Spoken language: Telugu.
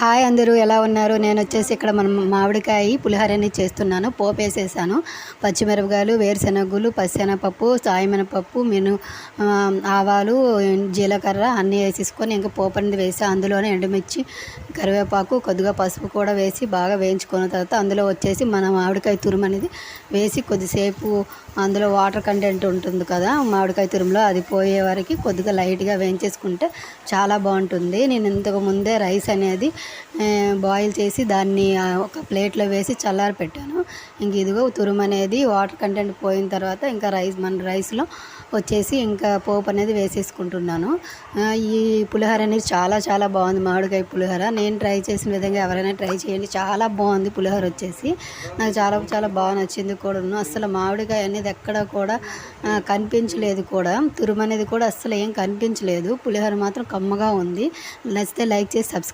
హాయ్ అందరూ ఎలా ఉన్నారు? నేనొచ్చేసి ఇక్కడ మనం మామిడికాయ పులిహోరని చేస్తున్నాను. పోపేసేసాను. పచ్చిమిరపకాయలు, వేరుశెనగులు, పచ్చెనగపప్పు, సాయమినపప్పు, ఆవాలు, జీలకర్ర అన్నీ వేసేసుకొని ఇంకా పోపు అనేది వేసి అందులోనే ఎండుమిర్చి, కరివేపాకు, కొద్దిగా పసుపు కూడా వేసి బాగా వేయించుకున్న తర్వాత అందులో వచ్చేసి మన మామిడికాయ తురుము అనేది వేసి కొద్దిసేపు అందులో వాటర్ కంటెంట్ ఉంటుంది కదా మామిడికాయ తురుములో, అది పోయే వరకు కొద్దిగా లైట్గా వేయించేసుకుంటే చాలా బాగుంటుంది. నేను ఇంతకు ముందే రైస్ అనేది బాయిల్ చేసి దాన్ని ఒక ప్లేట్లో వేసి చల్లారి పెట్టాను. ఇంక ఇదిగో తురుము అనేది వాటర్ కంటెంట్ పోయిన తర్వాత ఇంకా మన రైస్లో వచ్చేసి ఇంకా పోపు అనేది వేసేసుకుంటున్నాను. ఈ పులిహోర అనేది చాలా చాలా బాగుంది. మామిడికాయ పులిహోర నేను ట్రై చేసిన విధంగా ఎవరైనా ట్రై చేయండి. చాలా బాగుంది పులిహోర వచ్చేసి. నాకు చాలా చాలా బాగా నచ్చింది కూడాను. అసలు మామిడికాయ అనేది ఎక్కడ కూడా కనిపించలేదు కూడా. తురుము అనేది కూడా అస్సలు ఏం కనిపించలేదు. పులిహోర మాత్రం కమ్మగా ఉంది. నచ్చితే లైక్ చేసి సబ్స్క్రైబ్